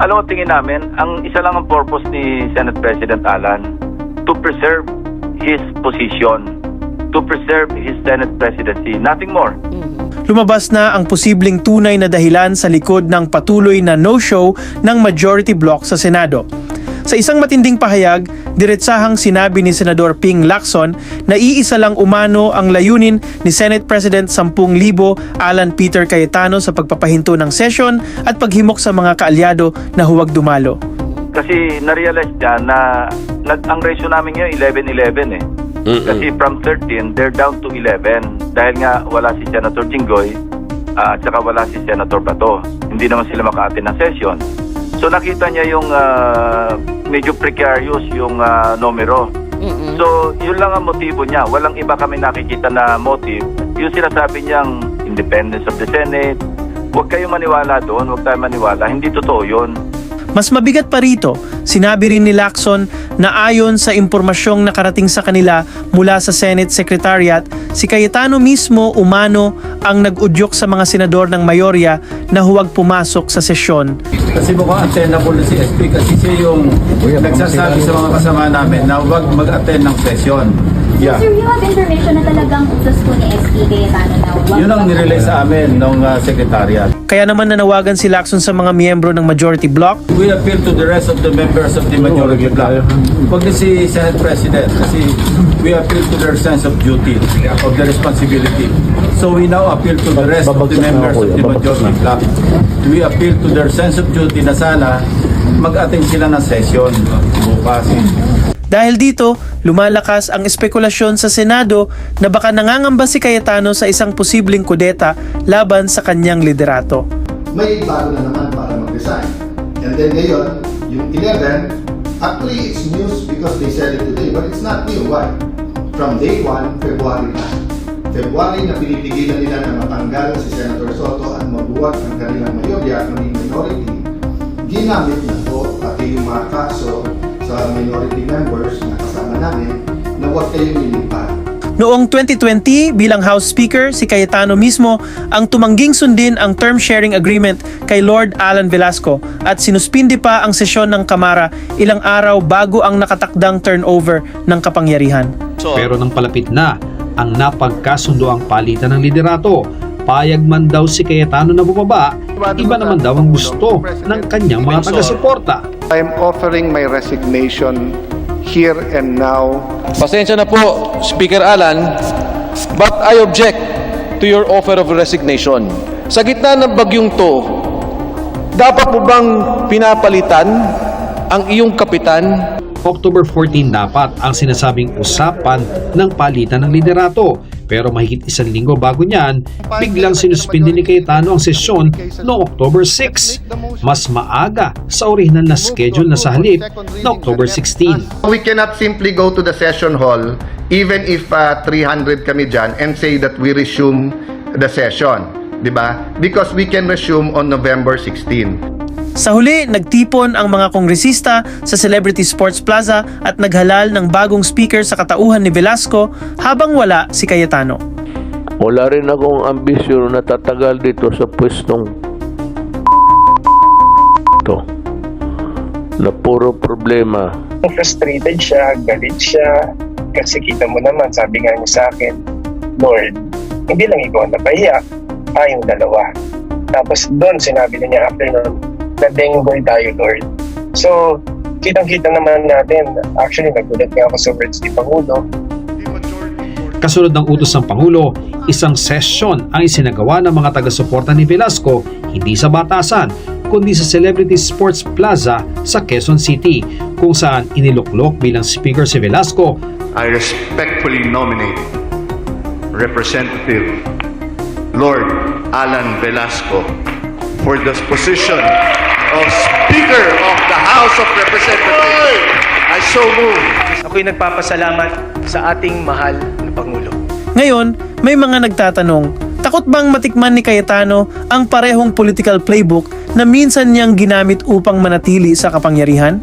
Alam mo, tingin namin, ang isa lang ang purpose ni Senate President Alan, to preserve his position, to preserve his Senate presidency, nothing more. Lumabas na ang posibleng tunay na dahilan sa likod ng patuloy na no-show ng majority bloc sa Senado. Sa isang matinding pahayag, diretsahang sinabi ni Senador Ping Lacson na iisa lang umano ang layunin ni Senate President 10,000 Alan Peter Cayetano sa pagpapahinto ng session at paghimok sa mga kaalyado na huwag dumalo. Kasi na-realize niya na ang ratio namin ngayon 11-11 eh. Kasi from 13, they're down to 11 dahil nga wala si Senator Jinggoy at saka wala si Senator Bato. Hindi naman sila maka-attend ng session. So nakita niya yung medyo precarious yung numero. So yun lang ang motibo niya. Walang iba kami nakikita na motive. Yung sinasabi niyang independence of the Senate, huwag kayong maniwala doon, huwag tayong maniwala. Hindi totoo yun. Mas mabigat pa rito, sinabi rin ni Lacson na ayon sa impormasyong nakarating sa kanila mula sa Senate Secretariat, si Cayetano mismo umano ang nag-udyok sa mga senador ng mayorya na huwag pumasok sa sesyon. Kasi mukhang untenable na si SP kasi siya yung nagsasabi sa mga kasama namin na huwag mag-attend ng session. Yeah. Sir, you have information na talagang utos po ni SP Cayetano na huwag... Yun ang nirelay sa amin ng Secretariat. Kaya naman nanawagan si Lacson sa mga miyembro ng majority bloc. We appeal to the rest of the members of the majority bloc. Huwag din si Senate President kasi we appeal to their sense of duty, of the responsibility. So we now appeal to the rest of the members of the majority bloc. We appeal to their sense of duty na sana mag-attend sila ng session bukas. Dahil dito, lumalakas ang espekulasyon sa Senado na baka nangangamba si Cayetano sa isang posibleng kudeta laban sa kanyang liderato. May bago na naman para mag-resign. And then ngayon, yung 11, actually it's news because they said it today, but it's not new. Why? From day 1, February na. February na pinipigilan nila na matanggal si Senator Soto at mabuwag ang kanilang mayorya at maging minority. Ginamit na po pati yung mga kaso sa minority members na kasama namin na huwag kayong lilipat. Noong 2020, bilang House Speaker, si Cayetano mismo ang tumangging sundin ang term sharing agreement kay Lord Alan Velasco at sinuspindi pa ang sesyon ng Kamara ilang araw bago ang nakatakdang turnover ng kapangyarihan. Pero nang palapit na ang napagkasundoang palitan ng liderato, payag man daw si Cayetano na bumaba, iba naman daw ang gusto ng kanyang mga taga-suporta. I am offering my resignation here and now. Pasensya na po, Speaker Alan, but I object to your offer of resignation. Sa gitna ng bagyong to, dapat mo bang pinapalitan ang iyong kapitan? October 14 dapat ang sinasabing usapan ng palitan ng liderato. Pero mahigit isang linggo bago niyan, biglang sinuspindi ni Cayetano ang sesyon noong October 6. Mas maaga sa orihinal na schedule na sa halip na October 16. We cannot simply go to the session hall even if 300 kami dyan and say that we resume the session. Diba? Because we can resume on November 16. Sa huli, nagtipon ang mga kongresista sa Celebrity Sports Plaza at naghalal ng bagong speaker sa katauhan ni Velasco habang wala si Cayetano. Wala rin akong ambisyon na tatagal dito sa pwestong to na puro problema. Frustrated siya, galit siya kasi kita mo naman, sabi nga niya sa akin, Lord, hindi lang ikaw napahiya, tayong dalawa. Tapos doon sinabi niya after noon, na-denggoy tayo, Lord. So, kitang-kita naman natin. Actually, nagulat nga ako sa words ni Pangulo. Kasunod ng utos ng Pangulo, isang session ang isinagawa ng mga taga-suporta ni Velasco, hindi sa Batasan, kundi sa Celebrity Sports Plaza sa Quezon City, kung saan iniluklok bilang speaker si Velasco. I respectfully nominate Representative Lord Alan Velasco for the position of Speaker of the House of Representatives. I so move. Ako'y nagpapasalamat sa ating mahal na Pangulo. Ngayon, may mga nagtatanong, takot bang matikman ni Cayetano ang parehong political playbook na minsan niyang ginamit upang manatili sa kapangyarihan?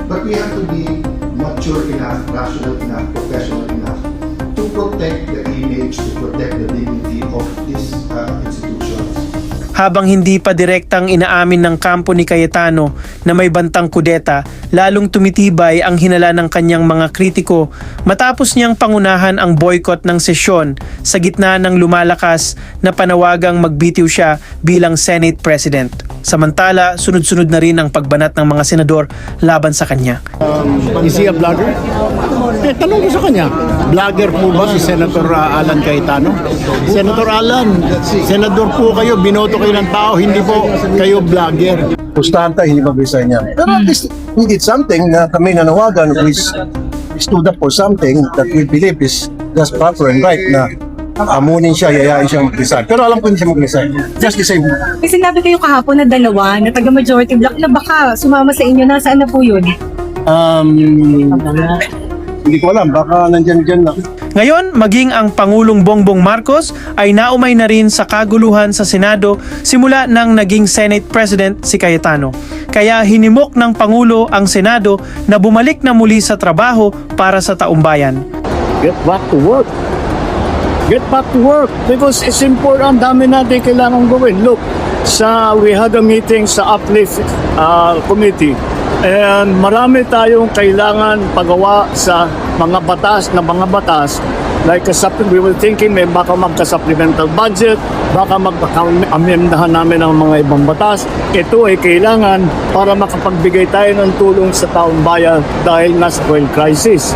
But we have to be mature enough, rational enough, professional enough to protect the image, to protect the dignity of these institutions. Habang hindi pa direktang inaamin ng kampo ni Cayetano na may bantang kudeta, lalong tumitibay ang hinala ng kanyang mga kritiko matapos niyang pangunahan ang boycott ng sesyon sa gitna ng lumalakas na panawagang magbitiw siya bilang Senate President. Samantala, sunod-sunod na rin ang pagbanat ng mga senador laban sa kanya. Is he a vlogger? Tanong ko sa kanya, vlogger po ba si Senator Alan Cayetano? Senator Alan, senador po kayo, binoto kayo ng tao, hindi po kayo vlogger. Pustahan tayo, hindi mag-resign yan. Pero at least we did something na kami nanawagan, we stood up for something that we believe is just proper and right na amunin siya, yayain siya mag-resign. Pero alam ko hindi siya mag-resign. Just the same. May sinabi kayo kahapon na dalawa na taga-majority block na baka sumama sa inyo. Nasaan na po yun? Hindi ko alam, baka nandyan-dyan lang. Ngayon, maging ang Pangulong Bongbong Marcos ay naumay na rin sa kaguluhan sa Senado simula nang naging Senate President si Cayetano. Kaya hinimok ng Pangulo ang Senado na bumalik na muli sa trabaho para sa taumbayan. Get back to work. Get back to work because it's important. Dami natin kailangan gawin. Look, we had a meeting sa Uplift Committee and marami tayong kailangan pagawa sa mga batas like we were thinking may baka magka-supplemental budget, baka mag-amendahan namin ang mga ibang batas. Ito ay kailangan para makapagbigay tayo ng tulong sa taong bayan dahil nasa oil crisis.